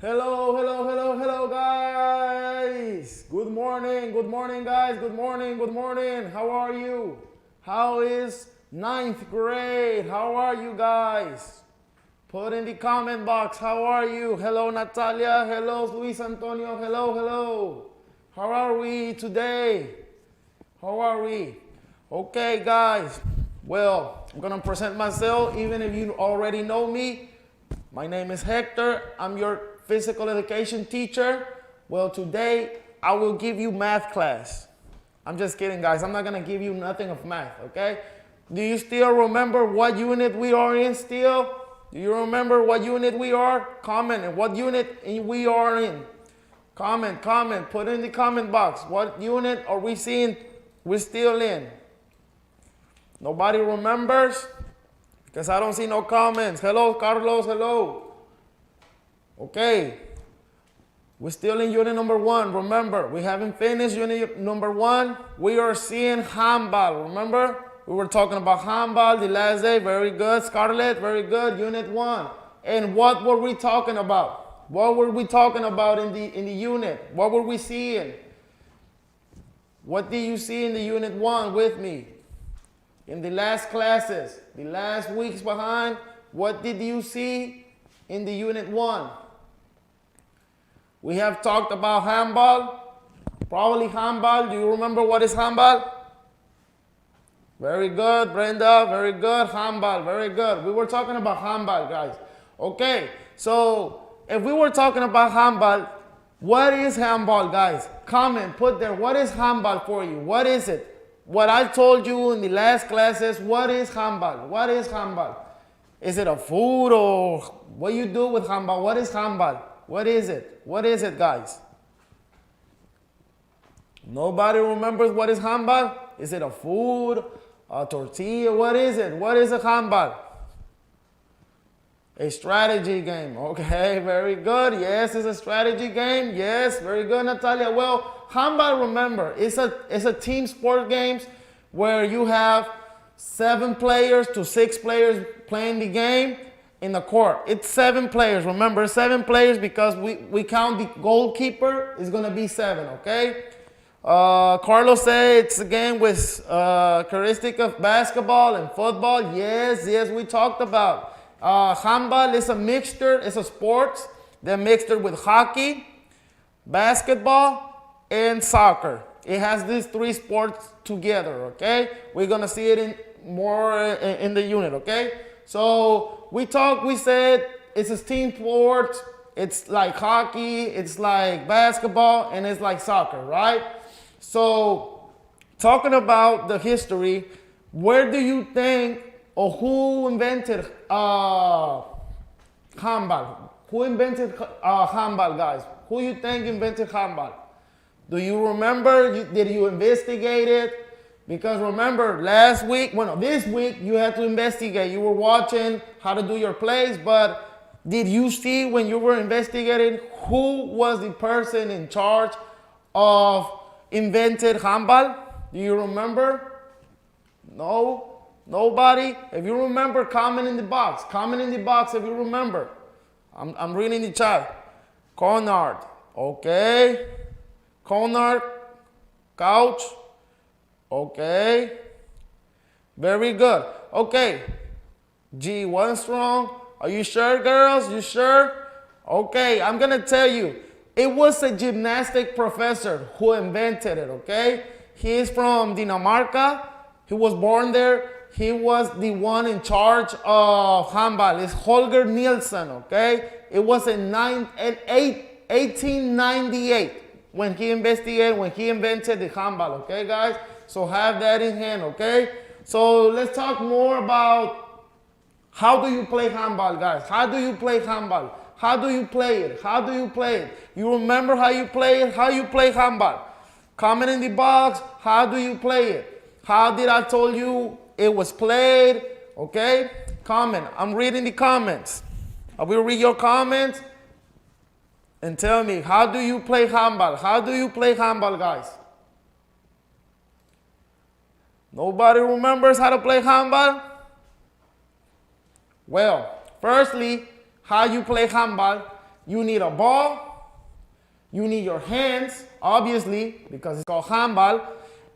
Hello, hello, hello, hello, guys. Good morning, guys. Good morning. How are you? How is ninth grade? How are you guys? Put in the comment box, how are you? Hello, Natalia. Hello, Luis Antonio. Hello, hello. How are we today? How are we? Okay, guys. Well, I'm going to present myself, even if you already know me. My name is Hector. I'm your physical education teacher. Well, today I will give you math class. I'm just kidding, guys. I'm not going to give you nothing of math, okay? Do you still remember what unit we are in still? Do you remember what unit we are? Comment and what unit we are in. Comment. Put in the comment box. What unit are we seeing we're still in? Nobody remembers? Because I don't see no comments. Hello, Carlos. Hello. Okay. We're still in unit number 1. Remember, we haven't finished unit number 1. We are seeing handball. Remember? We were talking about handball the last day. Very good, Scarlett. Very good. Unit 1. And what were we talking about? What were we talking about in the unit? What were we seeing? What did you see in the unit 1 with me? In the last classes, the last weeks behind, what did you see in the unit 1? We have talked about handball, probably handball. Do you remember what is handball? Very good, Brenda, very good, handball, very good. We were talking about handball, guys. Okay, so if we were talking about handball, what is handball, guys? Comment, put there, what is handball for you? What is it? What I told you in the last classes, what is handball? What is handball? Is it a food or what you do with handball? What is handball? What is it? What is it, guys? Nobody remembers what is handball? Is it a food, a tortilla? What is it? What is a handball? A strategy game. Okay, very good. Yes, it's a strategy game. Yes, very good, Natalia. Well, handball, remember, it's a team sport games where you have 7 players to 6 players playing the game in the court. It's 7 players. Remember, 7 players because we count the goalkeeper is going to be 7, okay? Carlos said it's a game with characteristic of basketball and football. Yes, we talked about. Handball is a mixture, it's a sport that mixed with hockey, basketball, and soccer. It has these 3 sports together, okay? We're gonna see it in more in the unit, okay? So we said it's a team sport, it's like hockey, it's like basketball, and it's like soccer, right? So talking about the history, where do you think or who invented handball? Who invented handball, guys? Who you think invented handball? Do you remember? Did you investigate it? Because remember, this week you had to investigate. You were watching how to do your plays, but did you see when you were investigating who was the person in charge of invented handball? Do you remember? No? Nobody? If you remember, comment in the box. Comment in the box if you remember. I'm reading the chat. Conard. Okay. Conard. Couch. Okay. Very good. Okay. G1 strong. Are you sure, girls? You sure? Okay, I'm going to tell you. It was a gymnastic professor who invented it, okay? He is from Dinamarca. He was born there. He was the one in charge of handball. It's Holger Nielsen, okay? It was in 1898 when he invented the handball, okay, guys? So have that in hand, okay? So let's talk more about how do you play handball, guys? How do you play handball? How do you play it? How do you play it? You remember how you play it? How you play handball? Comment in the box. How do you play it? How did I told you it was played? Okay? Comment. I'm reading the comments. I will read your comments and tell me, how do you play handball? How do you play handball, guys? Nobody remembers how to play handball? Well, firstly, how you play handball, You need a ball. You need your hands, obviously, because it's called handball.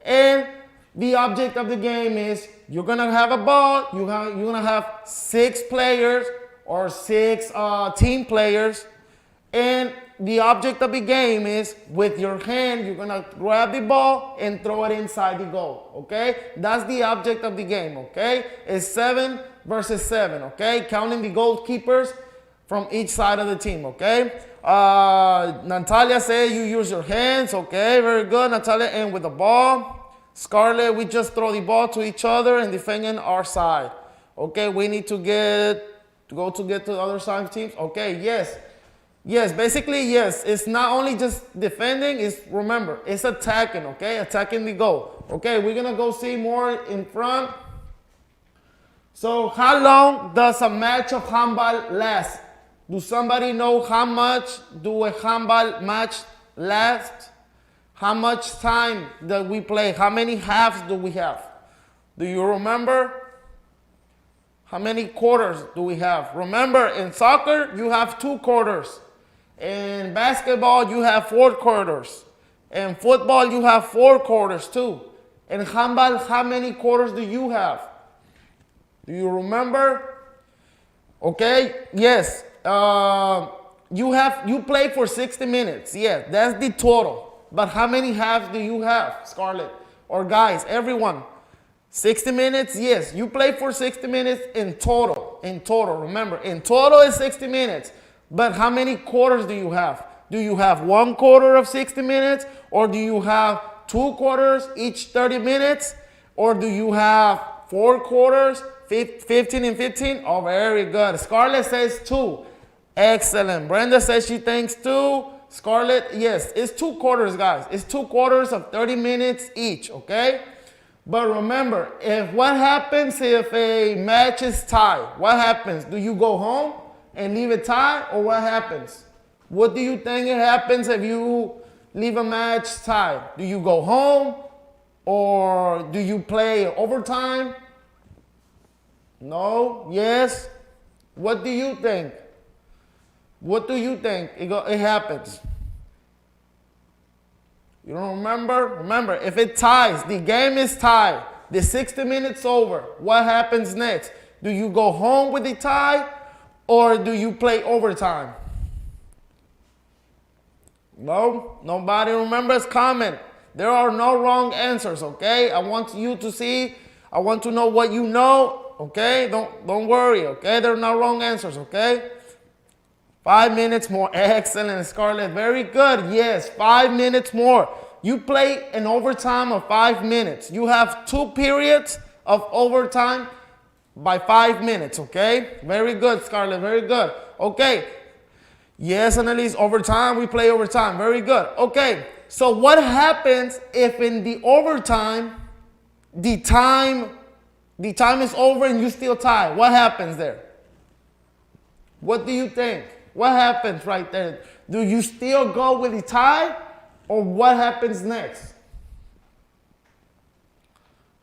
And the object of the game is you're gonna have a ball. You're gonna have 6 players or 6 team players, and the object of the game is with your hand you're gonna grab the ball and throw it inside the goal. Okay, that's the object of the game. Okay, it's 7 versus 7. Okay, counting the goalkeepers from each side of the team. Okay, Natalia said you use your hands. Okay, very good, Natalia. And with the ball, Scarlett, we just throw the ball to each other and defending our side. Okay, we need to get to the other side teams. Okay, yes. Yes, basically, yes. It's not only just defending, remember, it's attacking, okay? Attacking the goal. Okay, we're gonna go see more in front. So how long does a match of handball last? Do somebody know how much do a handball match last? How much time do we play? How many halves do we have? Do you remember? How many quarters do we have? Remember, in soccer, you have 2 quarters. In basketball, you have 4 quarters. In football, you have 4 quarters too. In handball, how many quarters do you have? Do you remember? Okay, yes. You play for 60 minutes. Yeah, that's the total. But how many halves do you have, Scarlett? Or guys, everyone? 60 minutes, yes. You play for 60 minutes in total. In total, remember, in total is 60 minutes. But how many quarters do you have? Do you have 1 quarter of 60 minutes? Or do you have 2 quarters, each 30 minutes? Or do you have 4 quarters, 15 and 15? Oh, very good. Scarlett says 2. Excellent. Brenda says she thinks 2. Scarlett, yes, it's 2 quarters, guys. It's 2 quarters of 30 minutes each, okay? But remember, what happens if a match is tied? What happens? Do you go home and leave it tied, or what happens? What do you think happens if you leave a match tied? Do you go home, or do you play overtime? No? Yes? What do you think? What do you think it happens? You don't remember? Remember, if it ties, the game is tied, the 60 minutes over, what happens next? Do you go home with the tie, or do you play overtime? No? Nobody remembers? Comment. There are no wrong answers, okay? I want you to see, I want to know what you know, okay? Don't worry, okay? There are no wrong answers, okay? 5 minutes more. Excellent, Scarlett. Very good. Yes, 5 minutes more. You play an overtime of 5 minutes. You have 2 periods of overtime by 5 minutes, okay? Very good, Scarlett. Very good. Okay. Yes, Annalise, overtime. We play overtime. Very good. Okay. So what happens if in the overtime, the time is over and you still tie? What happens there? What do you think? What happens right there? Do you still go with the tie, or what happens next?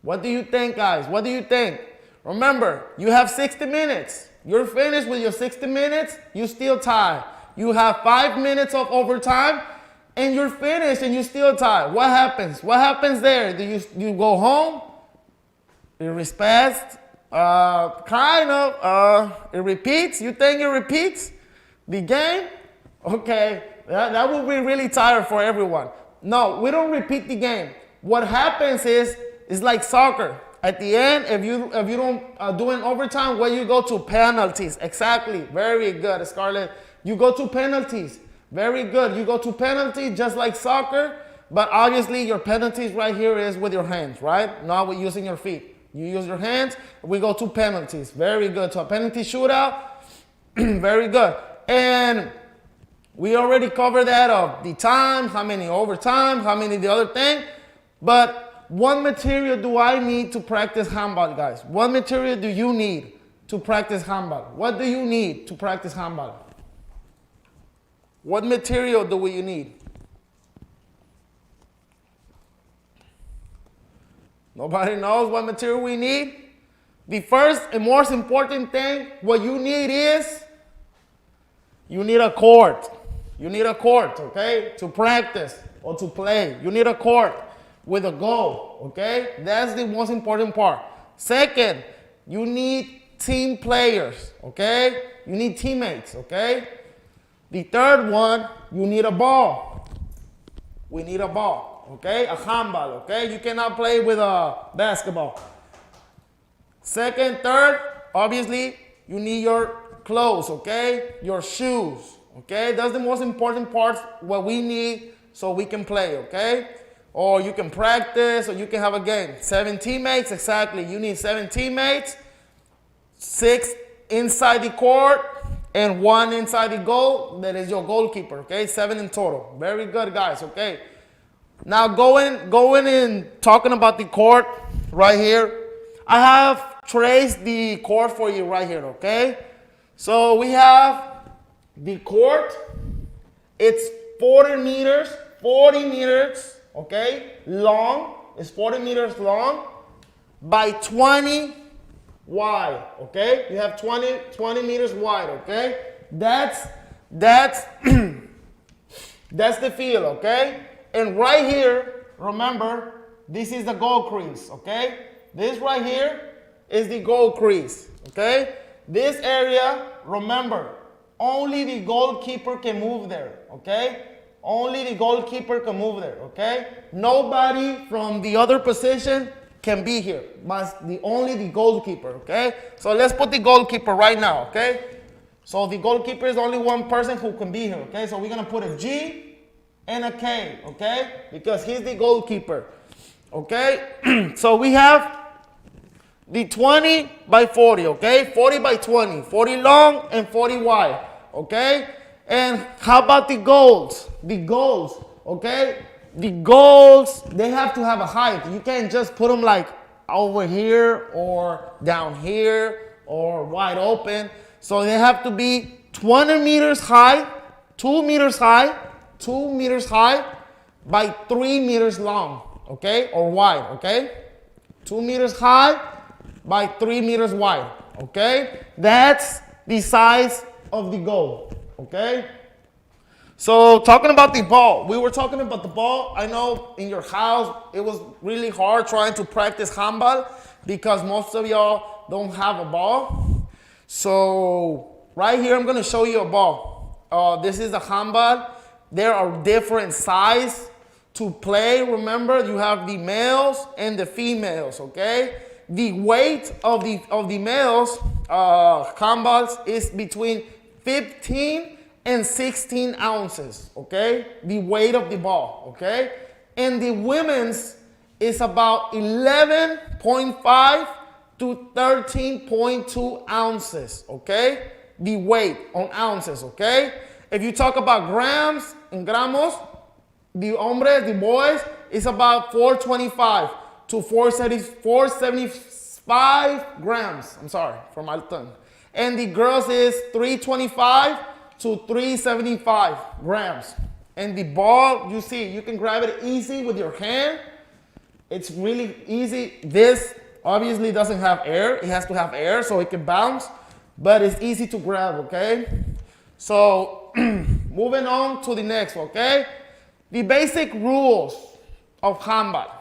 What do you think, guys? What do you think? Remember, you have 60 minutes. You're finished with your 60 minutes, you still tie. You have 5 minutes of overtime, and you're finished and you still tie. What happens? What happens there? Do you go home? It repeats? It repeats? You think it repeats? The game? Okay, that will be really tired for everyone. No, we don't repeat the game. What happens is, it's like soccer. At the end, if you don't do an overtime, where you go to penalties. Exactly, very good, Scarlett. You go to penalties. Very good. You go to penalties just like soccer, but obviously your penalties right here is with your hands, right? Not with using your feet. You use your hands. We go to penalties. Very good. So a penalty shootout. Very good. And we already covered that of the time, how many overtime, how many the other thing. But what material do I need to practice handball, guys? What material do you need to practice handball? What do you need to practice handball? What material do you need? Nobody knows what material we need? The first and most important thing, what you need is You need a court. You need a court, okay, to practice or to play. You need a court with a goal, okay? That's the most important part. Second, you need team players, okay? You need teammates, okay? The third one, you need a ball. We need a ball, okay? A handball, okay? You cannot play with a basketball. Second, third, obviously, you need your clothes, okay? Your shoes, okay? That's the most important part, what we need so we can play, okay? Or you can practice, or you can have a game. 7 teammates, exactly. You need 7 teammates, 6 inside the court, and 1 inside the goal. That is your goalkeeper, okay? 7 in total. Very good, guys, okay? Now going in talking about the court right here. I have traced the court for you right here, okay? So we have the court. It's 40 meters, okay, long. It's 40 meters long by 20 wide, okay? You have 20 meters wide, okay? That's that's the field, okay? And right here, remember, this is the goal crease, okay? This right here is the goal crease, okay? This area, remember, only the goalkeeper can move there, okay? Only the goalkeeper can move there, okay? Nobody from the other position can be here, but only the goalkeeper, okay? So let's put the goalkeeper right now, okay? So the goalkeeper is only one person who can be here, okay? So we're gonna put a G and a K, okay? Because he's the goalkeeper, okay? So we have the 20 by 40, okay? 40 by 20, 40 long and 40 wide, okay? And how about the goals? The goals, okay? The goals, they have to have a height. You can't just put them like over here or down here or wide open. So they have to be 20 meters high, 2 meters high, 2 meters high by 3 meters long, okay? Or wide, okay? 2 meters high by 3 meters wide, okay? That's the size of the goal, okay? So talking about the ball, we were talking about the ball. I know in your house, it was really hard trying to practice handball because most of y'all don't have a ball. So right here, I'm gonna show you a ball. This is a handball. There are different sizes to play. Remember, you have the males and the females, okay? The weight of the males handballs is between 15 and 16 ounces, okay? The weight of the ball, okay? And the women's is about 11.5 to 13.2 ounces, okay? The weight on ounces, okay? If you talk about grams and gramos, the hombres, the boys, is about 425 to 475 grams. I'm sorry for my tongue. And the girls is 325 to 375 grams. And the ball, you see, you can grab it easy with your hand. It's really easy. This obviously doesn't have air. It has to have air so it can bounce, but it's easy to grab, okay? So moving on to the next, okay? The basic rules of handball.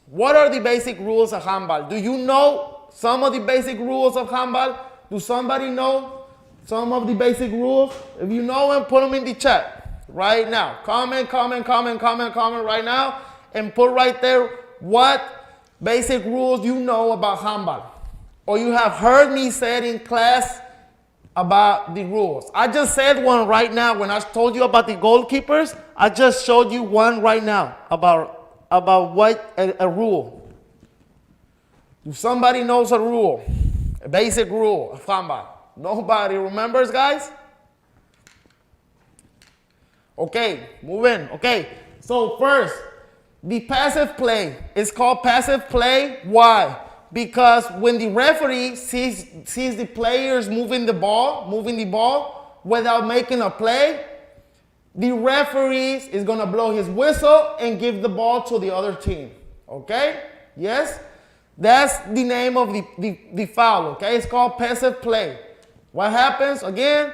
What are the basic rules of handball? Do you know some of the basic rules of handball? Do somebody know some of the basic rules? If you know them, put them in the chat right now. Comment right now and put right there what basic rules you know about handball or you have heard me say in class about the rules. I just said one right now when I told you about the goalkeepers. I just showed you one right now about what a rule. If somebody knows a rule, a basic rule of handball. Nobody remembers, guys? Okay, move in. Okay, so first, the passive play. It's called passive play. Why? Because when the referee sees the players moving the ball without making a play, the referee is going to blow his whistle and give the ball to the other team. Okay? Yes? That's the name of the foul. Okay? It's called passive play. What happens? Again,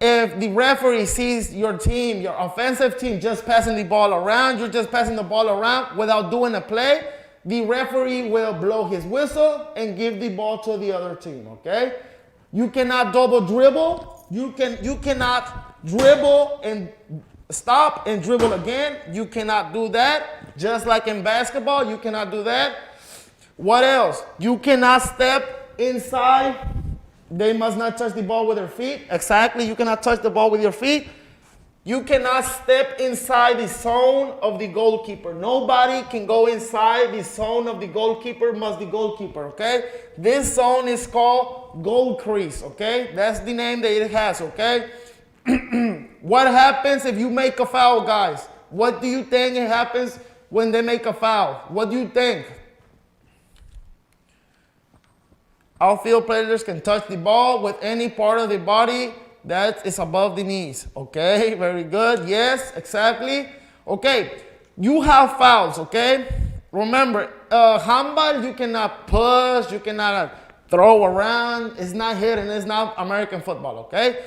If the referee sees your team, your offensive team, just passing the ball around, you're just passing the ball around without doing a play, the referee will blow his whistle and give the ball to the other team, okay? You cannot double dribble. You cannot dribble and stop and dribble again. You cannot do that. Just like in basketball, you cannot do that. What else? You cannot step inside. They must not touch the ball with their feet. Exactly, you cannot touch the ball with your feet. You cannot step inside the zone of the goalkeeper. Nobody can go inside the zone of the goalkeeper, must the goalkeeper, okay? This zone is called goal crease, okay? That's the name that it has, okay? What happens if you make a foul, guys? What do you think happens when they make a foul? What do you think? Outfield players can touch the ball with any part of the body that is above the knees. Okay, very good. Yes, exactly. Okay, you have fouls, okay? Remember, handball, you cannot push, you cannot throw around. It's not hitting, it's not American football, okay?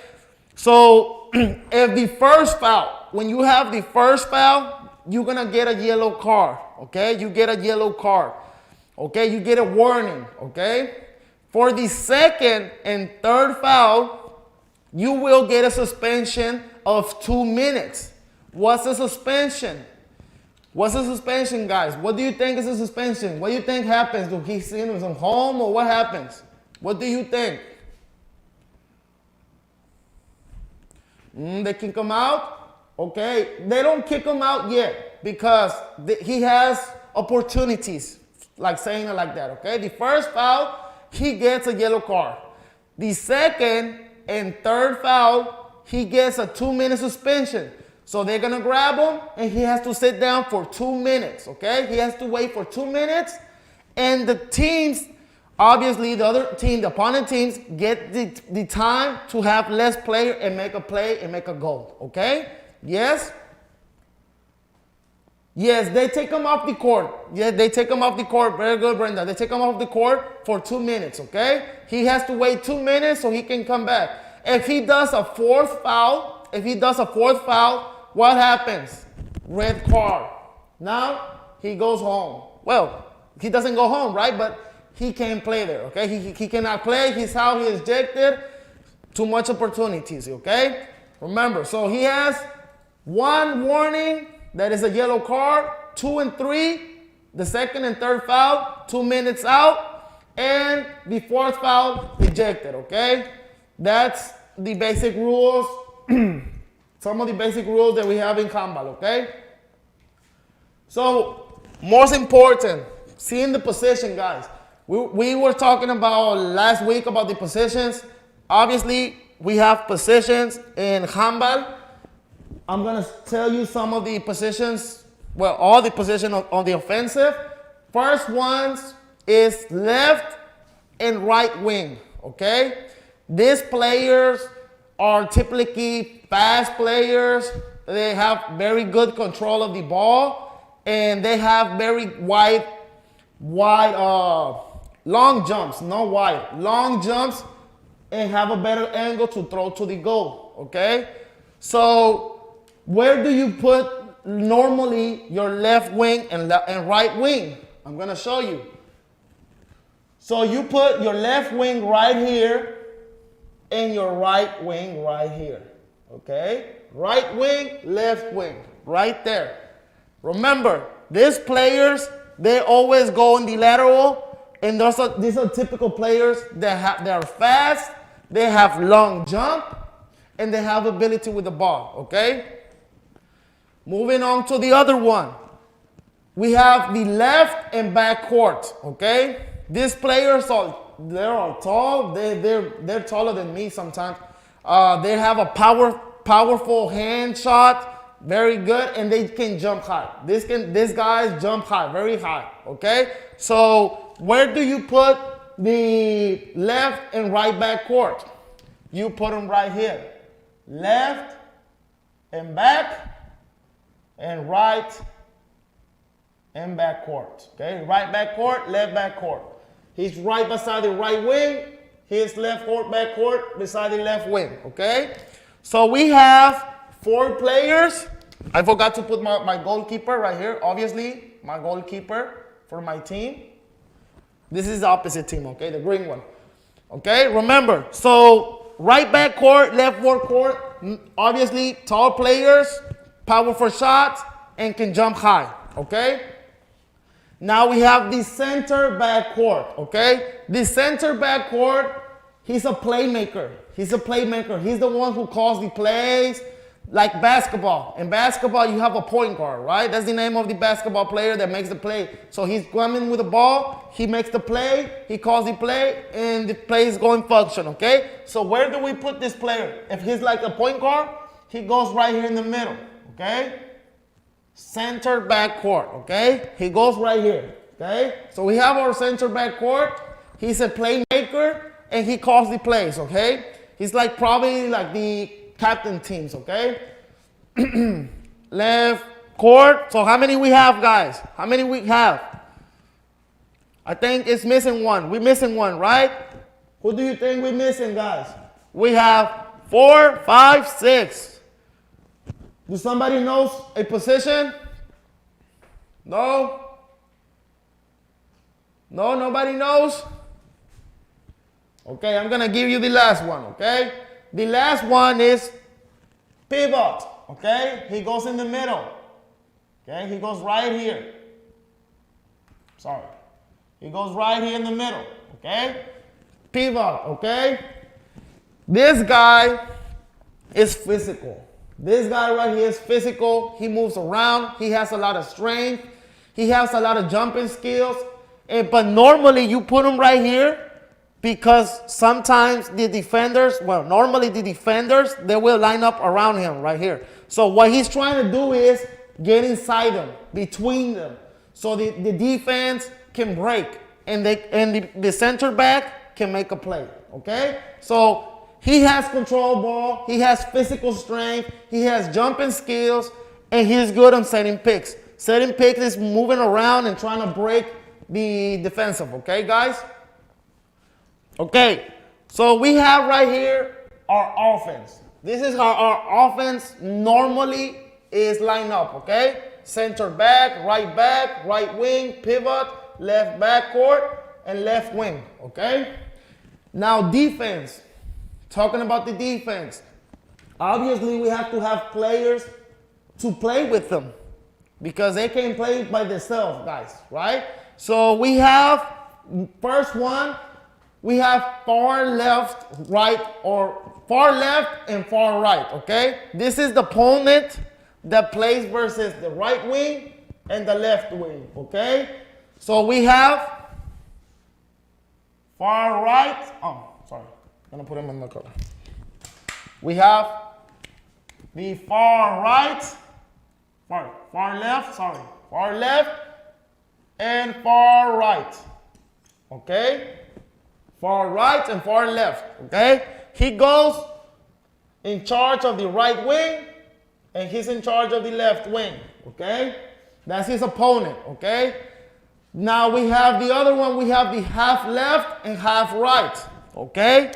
So, if the first foul, when you have the first foul, you're going to get a yellow card, okay? You get a yellow card, okay? You get a warning, okay? For the second and third foul, you will get a suspension of 2 minutes. What's a suspension? What's a suspension, guys? What do you think is a suspension? What do you think happens? Do he send him home or what happens? What do you think? They kick him out? Okay, they don't kick him out yet because he has opportunities, like saying it like that, okay? The first foul, he gets a yellow card. The second and third foul, he gets a 2-minute suspension. So they're gonna grab him and he has to sit down for 2 minutes, okay? He has to wait for 2 minutes and the teams, obviously the other team, the opponent teams, get the time to have less player and make a play and make a goal, okay? Yes? Yes, they take him off the court. Yeah, they take him off the court. Very good, Brenda. They take him off the court for 2 minutes, okay? He has to wait 2 minutes so he can come back. If he does a fourth foul, what happens? Red card. Now, he goes home. Well, he doesn't go home, right? But he can't play there, okay? He cannot play. He's out. He is ejected. Too much opportunities, okay? Remember, so he has 1 warning. That is a yellow card. 2 and 3, the second and third foul, 2 minutes out, and the fourth foul, ejected, okay? That's the basic rules, some of the basic rules that we have in handball, okay? So, most important, seeing the position, guys. We were talking about last week about the positions. Obviously, we have positions in handball. I'm going to tell you some of the positions, well, all the positions on the offensive. First ones is left and right wing, okay? These players are typically fast players. They have very good control of the ball, and they have very wide, long jumps, not wide, long jumps, and have a better angle to throw to the goal, okay? So, where do you put normally your left wing and right wing? I'm going to show you. So you put your left wing right here and your right wing right here. Okay? Right wing, left wing, right there. Remember, these players, they always go in the lateral, and these are typical players that are fast, they have long jump, and they have ability with the ball. Okay? Moving on to the other one. We have the left and back court, okay? These players, they're tall. They're taller than me sometimes. They have a powerful hand shot, very good, and they can jump high. These guys jump high, very high, okay? So where do you put the left and right back court? You put them right here. Left and back, and right and back court, okay? Right back court, left back court. He's right beside the right wing. His left court, back court, beside the left wing, okay? So we have 4 players. I forgot to put my goalkeeper right here. Obviously, my goalkeeper for my team. This is the opposite team, okay? The green one. Okay, remember. So right back court, left forward court. Obviously, tall players, powerful shots, and can jump high, okay? Now we have the center back court, okay? The center back court, he's a playmaker. He's a playmaker. He's the one who calls the plays, like basketball. In basketball, you have a point guard, right? That's the name of the basketball player that makes the play. So he's coming with the ball, he makes the play, he calls the play, and the play is going function, okay? So where do we put this player? If he's like a point guard, he goes right here in the middle, okay? Center back court, okay? He goes right here, okay? So we have our center back court. He's a playmaker, and he calls the plays, okay? He's like probably like the captain teams, okay? Left court. So how many we have, guys? How many we have? I think it's missing one. We're missing one, right? Who do you think we're missing, guys? We have 4, 5, 6. Do somebody knows a position? No? No, nobody knows? Okay, I'm going to give you the last one, okay? The last one is pivot, okay? He goes in the middle, okay? He goes right here. Sorry. He goes right here in the middle, okay? Pivot, okay? This guy is physical. This guy right here is physical. He moves around. He has a lot of strength. He has a lot of jumping skills. But normally you put him right here because sometimes the defenders, well, normally the defenders, they will line up around him right here. So what he's trying to do is get inside them, between them, so the defense can break and the center back can make a play, okay? So he has control ball, he has physical strength, he has jumping skills, and he's good on setting picks. Setting picks is moving around and trying to break the defensive, okay, guys? Okay, so we have right here our offense. This is how our offense normally is lined up, okay? Center back, right wing, pivot, left back court, and left wing, okay? Now defense. Talking about the defense, obviously we have to have players to play with them because they can't play by themselves, guys, right? So we have, first one, we have far left, right, or far left and far right, okay? This is the opponent that plays versus the right wing and the left wing, okay? So we have far right, I'm gonna put them in the color. We have the far left and far right, okay? Far right and far left, okay? He goes in charge of the right wing and he's in charge of the left wing, okay? That's his opponent, okay? Now we have the other one, we have the half left and half right, okay?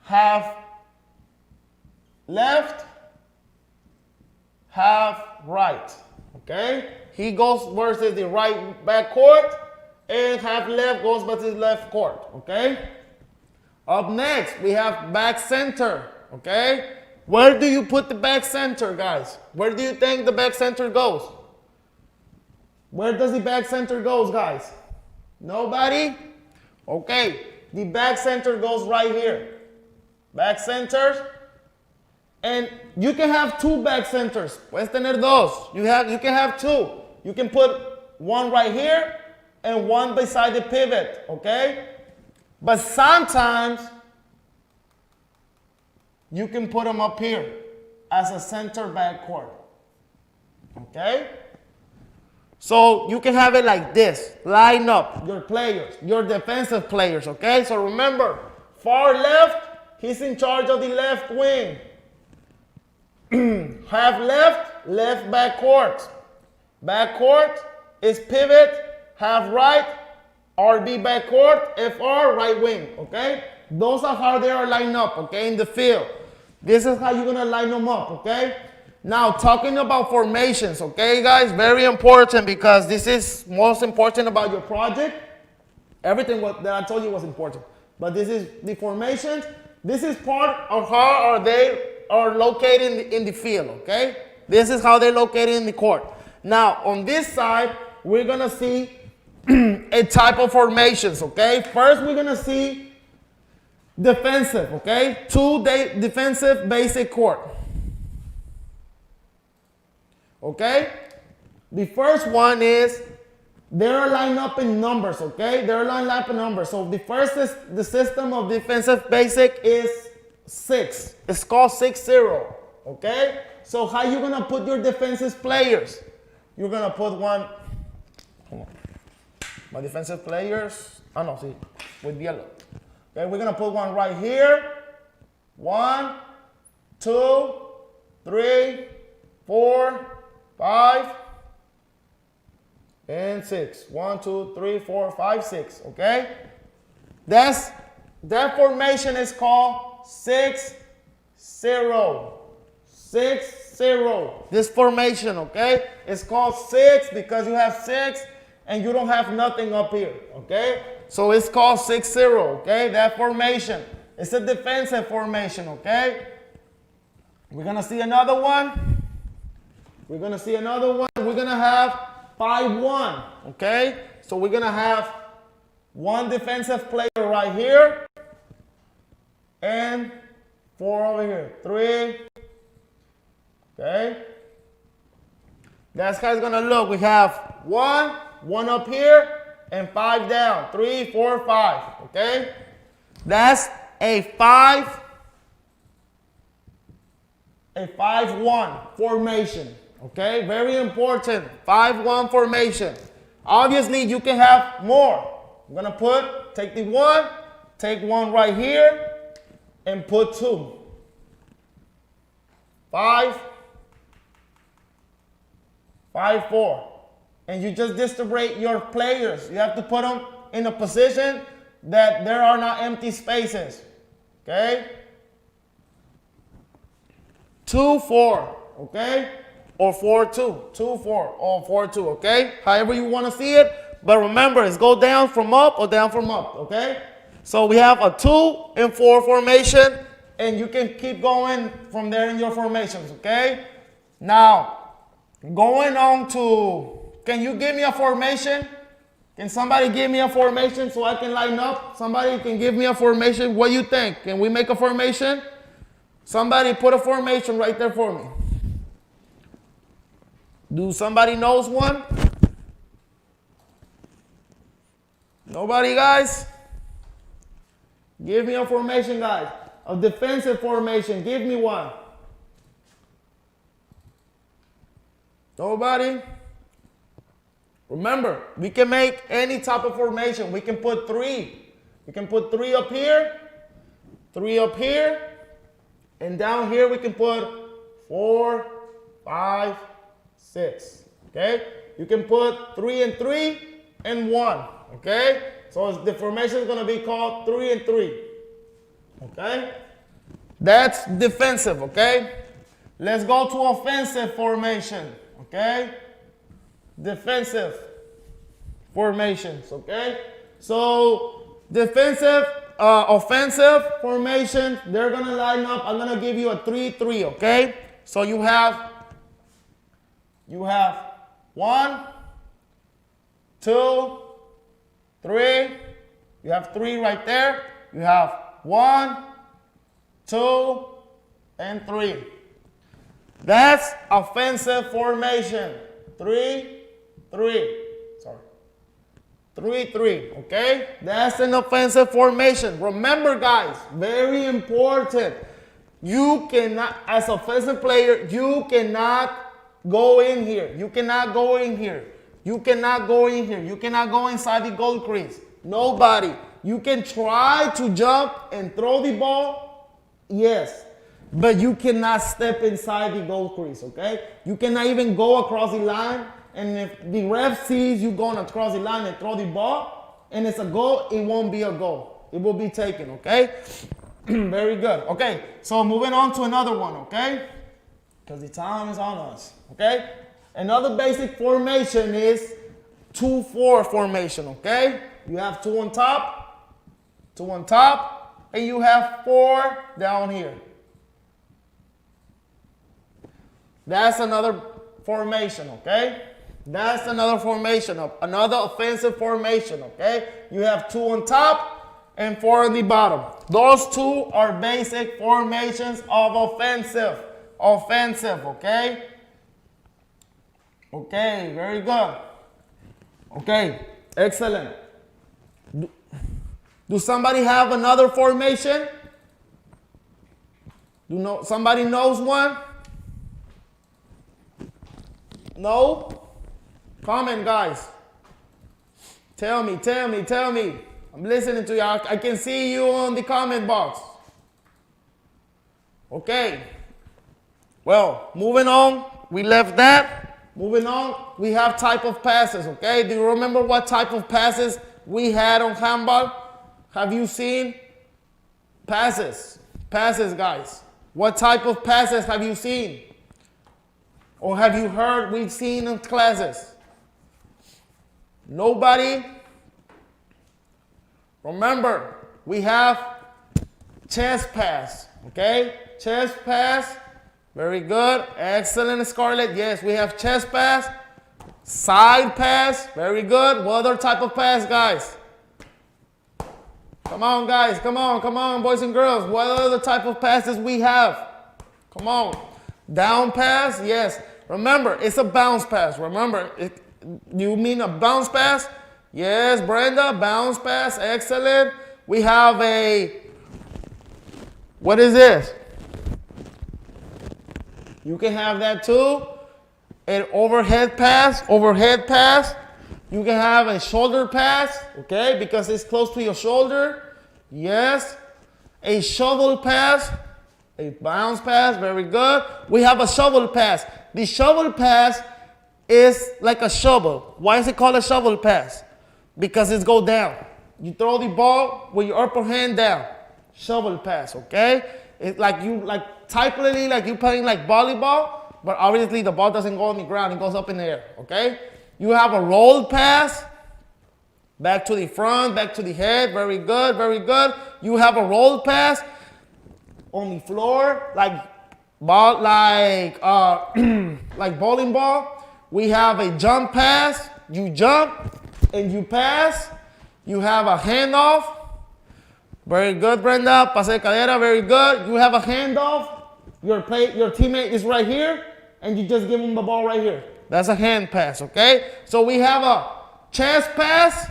Half left, half right, okay? He goes versus the right back court, and half left goes versus left court, okay? Up next, we have back center, okay? Where do you put the back center, guys? Where do you think the back center goes? Where does the back center goes, guys? Nobody? Okay, the back center goes right here. Back centers, and you can have 2 back centers. Puedes tener dos. You can have 2. You can put one right here and one beside the pivot, okay? But sometimes you can put them up here as a center back court, okay? So you can have it like this. Line up your players, your defensive players, okay? So remember, far left, he's in charge of the left wing. Half left, left back court. Back court is pivot, half right, RB back court, FR right wing, okay? Those are how they are lined up, okay, in the field. This is how you're gonna line them up, okay? Now, talking about formations, okay, guys? Very important because this is most important about your project. Everything that I told you was important. But this is the formations. This is part of how they are located in the field, okay? This is how they're located in the court. Now, on this side, we're gonna see a type of formations, okay? First, we're gonna see defensive, okay? Defensive basic court. Okay? The first one is they're lined up in numbers, okay? They're lined up in numbers. So the first is the system of defensive basic is 6. It's called 6-0, okay? So how you gonna put your defensive players? You're gonna put one, hold on. My defensive players, oh no, see, with yellow. Okay, we're gonna put one right here. 1, 2, 3, 4, 5, and 6. 1, 2, 3, 4, 5, 6. Okay? That formation is called 6-0. 6-0. This formation, okay? It's called 6 because you have 6 and you don't have nothing up here. Okay? So it's called 6-0. Okay? That formation. It's a defensive formation. Okay? We're gonna see another one. We're going to see another one. We're going to have 5-1, okay? So we're going to have one defensive player right here and 4 over here. 3, okay? That's how it's going to look. We have 1 up here, and 5 down. 3, 4, 5, okay? That's a 5-1 formation. Okay, very important. 5-1 formation. Obviously, you can have more. I'm gonna take the 1, take 1 right here, and put 2. 5, 5, 4. And you just distribute your players. You have to put them in a position that there are not empty spaces. Okay? 2, 4. Okay? Or 4-2, 2-4, or 4-2, okay? However you want to see it. But remember, it's go down from up or down from up, okay? So we have a 2 and 4 formation, and you can keep going from there in your formations, okay? Now, going on to, can you give me a formation? Can somebody give me a formation so I can line up? Somebody can give me a formation. What do you think? Can we make a formation? Somebody put a formation right there for me. Do somebody knows one? Nobody, guys? Give me a formation, guys. A defensive formation. Give me one. Nobody? Remember, we can make any type of formation. We can put 3. We can put 3 up here, 3 up here, and down here we can put 4, 5, 6. Okay? You can put 3 and 3 and 1. Okay? So the formation is going to be called 3 and 3. Okay? That's defensive. Okay? Let's go to offensive formation. Okay? Defensive formations. Okay? So defensive, offensive formation, they're going to line up. I'm going to give you a 3-3. Okay? So you have 1, 2, 3. You have 3 right there. You have 1, 2, and 3. That's offensive formation. 3, 3. Sorry. 3, 3. Okay? That's an offensive formation. Remember, guys, very important. You cannot, as an offensive player, you cannot go in here. You cannot go in here. You cannot go in here. You cannot go inside the goal crease. Nobody. You can try to jump and throw the ball. Yes. But you cannot step inside the goal crease, okay? You cannot even go across the line. And if the ref sees you going across the line and throw the ball, and it's a goal, it won't be a goal. It will be taken, okay? Very good. Okay, so moving on to another one, okay? Because the time is on us, okay? Another basic formation is 2-4 formation, okay? You have 2 on top, and you have 4 down here. That's another formation, okay? That's another formation, another offensive formation, okay? You have 2 on top and 4 on the bottom. Those 2 are basic formations of offensive. Offensive, okay? Okay, very good. Okay, excellent. Do somebody have another formation? Somebody knows one? No? Comment, guys. Tell me. I'm listening to you. I can see you on the comment box. Okay. Well, moving on. We left that. Moving on, we have type of passes, okay? Do you remember what type of passes we had on handball? Have you seen? Passes, guys. What type of passes have you seen? Or have you heard we've seen in classes? Nobody? Remember, we have chest pass, okay? Chest pass. Very good. Excellent, Scarlett. Yes, we have chest pass, side pass. Very good. What other type of pass, guys? Come on, guys. Come on, boys and girls. What other type of passes we have? Come on. Down pass. Yes. Remember, it's a bounce pass. Remember, you mean a bounce pass? Yes, Brenda. Bounce pass. Excellent. We have a, what is this? You can have that too. An overhead pass. You can have a shoulder pass, okay, because it's close to your shoulder. Yes. A shovel pass. A bounce pass. Very good. We have a shovel pass. The shovel pass is like a shovel. Why is it called a shovel pass? Because it goes down. You throw the ball with your upper hand down. Shovel pass, okay? It's like you, typically like you playing like volleyball, but obviously the ball doesn't go on the ground, it goes up in the air, okay? You have a rolled pass, back to the front, back to the head, very good, very good. You have a rolled pass on the floor, like ball, like bowling ball. We have a jump pass, you jump and you pass. You have a handoff. Very good, Brenda. Pase de cadera, very good. You have a handoff. Your teammate is right here, and you just give him the ball right here. That's a hand pass, okay? So we have a chest pass,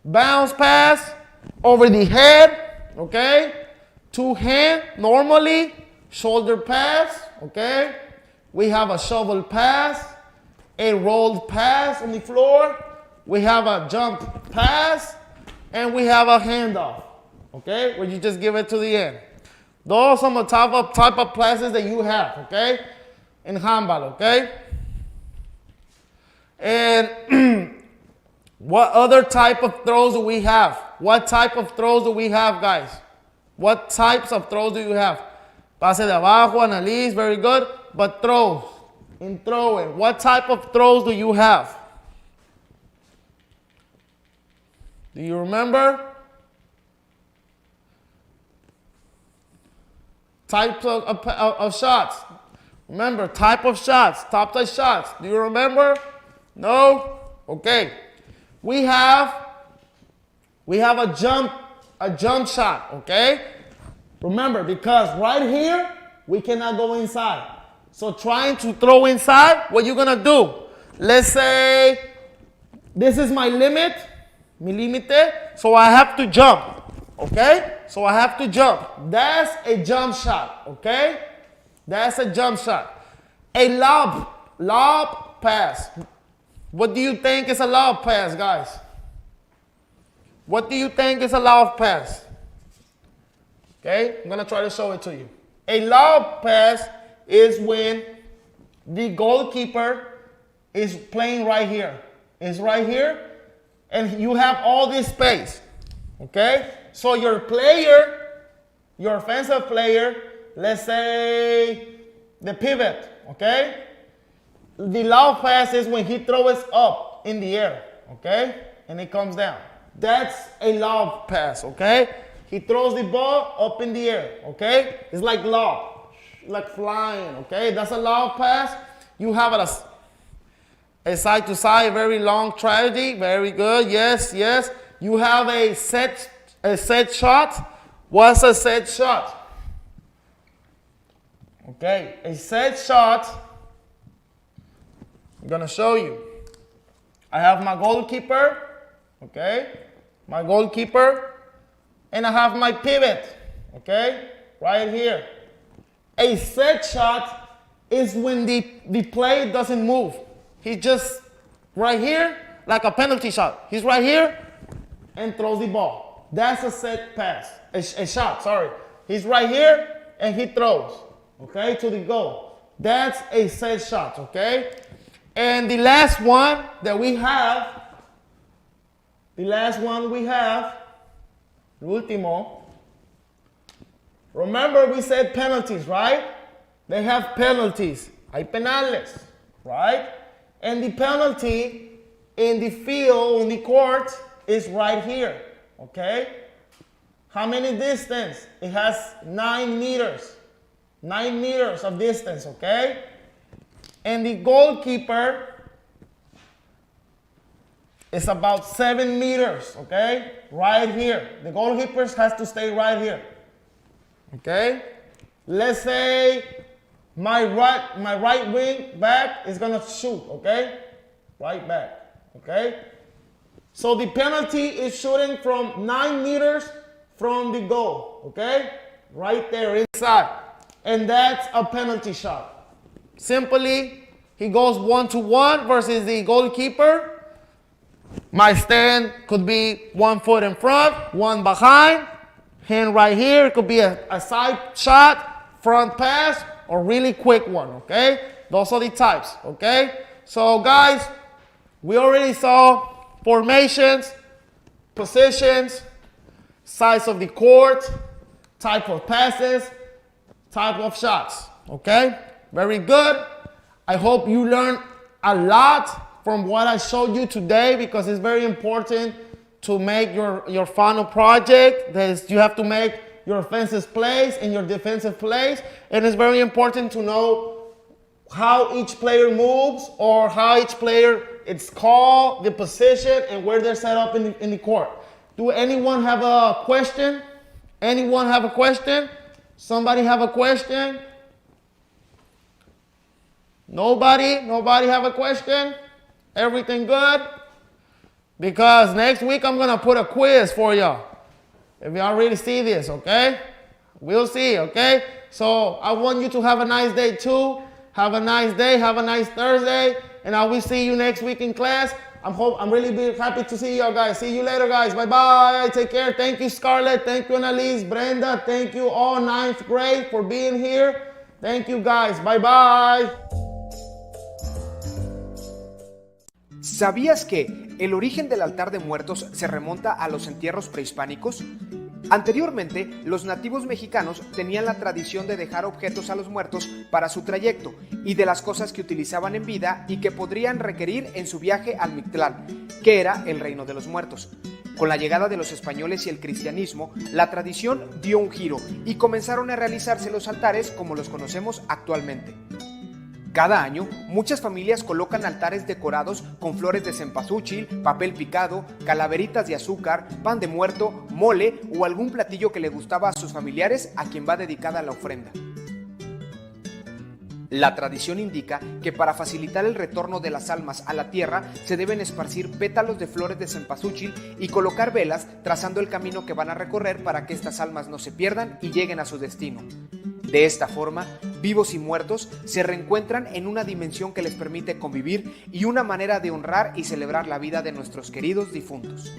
bounce pass, over the head, okay? 2 hand, normally, shoulder pass, okay? We have a shovel pass, a rolled pass on the floor. We have a jump pass, and we have a handoff. Okay, where you just give it to the end. Those are some of the type of passes that you have, okay, in handball, okay? And what other type of throws do we have? What type of throws do we have, guys? What types of throws do you have? Pase de abajo, analiz, very good. But throws, in throwing, what type of throws do you have? Do you remember? Types of shots. Remember, type of shots, top type shots. Do you remember? No? Okay. We have a jump shot, okay? Remember, because right here, we cannot go inside. So trying to throw inside, what you're gonna do? Let's say this is my limit, mi límite, so I have to jump. Okay? So I have to jump. That's a jump shot. Okay? That's a jump shot. A lob pass. What do you think is a lob pass, guys? What do you think is a lob pass? Okay? I'm going to try to show it to you. A lob pass is when the goalkeeper is playing right here. Is right here. And you have all this space. Okay? So your player your offensive player, let's say the pivot, okay? The love pass is when he throws it up in the air, okay? And it comes down. That's a love pass, okay? He throws the ball up in the air, okay? It's like lob, like flying, okay? That's a love pass. You have a side to side, very long strategy, very good, yes, yes. You have a set shot. What's a set shot? Okay, a set shot, I'm gonna show you. I have my goalkeeper, okay? My goalkeeper, and I have my pivot, okay? Right here. A set shot is when the play doesn't move. He's just right here, like a penalty shot. He's right here and throws the ball. That's a set pass, a shot, sorry. He's right here and he throws, okay, to the goal. That's a set shot, okay? And the last one that we have, l'ultimo. Remember we said penalties, right? They have penalties. Hay penales, right? And the penalty in the field, in the court, is right here, okay? How many distance? It has 9 meters. 9 meters of distance, okay? And the goalkeeper is about 7 meters, okay? Right here. The goalkeeper has to stay right here, okay? Let's say my right wing back is gonna shoot, okay? Right back, okay? So the penalty is shooting from 9 meters from the goal, okay? Right there inside. And that's a penalty shot. Simply, he goes 1-to-1 versus the goalkeeper. My stand could be 1 foot in front, 1 behind. Hand right here, it could be a side shot, front pass, or really quick one, okay? Those are the types, okay? So guys, we already saw formations, positions, size of the court, type of passes, type of shots, okay? Very good. I hope you learned a lot from what I showed you today, because it's very important to make your final project. You have to make your offensive plays and your defensive plays, and it's very important to know how each player moves, or how each player, it's called, the position, and where they're set up in the court. Do anyone have a question? Anyone have a question? Somebody have a question? Nobody? Nobody have a question? Everything good? Because next week I'm gonna put a quiz for y'all. If y'all really see this, okay? We'll see, okay? So I want you to have a nice day too. Have a nice day, have a nice Thursday, and I will see you next week in class. I'm really happy to see y'all guys. See you later, guys. Bye-bye. Take care. Thank you, Scarlett. Thank you, Annalise, Brenda. Thank you all 9th grade for being here. Thank you, guys. Bye-bye. ¿Sabías que el origen del altar de muertos se remonta a los entierros prehispánicos? Anteriormente, los nativos mexicanos tenían la tradición de dejar objetos a los muertos para su trayecto y de las cosas que utilizaban en vida y que podrían requerir en su viaje al Mictlán, que era el reino de los muertos. Con la llegada de los españoles y el cristianismo, la tradición dio un giro y comenzaron a realizarse los altares como los conocemos actualmente. Cada año, muchas familias colocan altares decorados con flores de cempasúchil, papel picado, calaveritas de azúcar, pan de muerto, mole o algún platillo que le gustaba a sus familiares a quien va dedicada la ofrenda. La tradición indica que para facilitar el retorno de las almas a la tierra se deben esparcir pétalos de flores de cempasúchil y colocar velas trazando el camino que van a recorrer para que estas almas no se pierdan y lleguen a su destino. De esta forma, vivos y muertos se reencuentran en una dimensión que les permite convivir y una manera de honrar y celebrar la vida de nuestros queridos difuntos.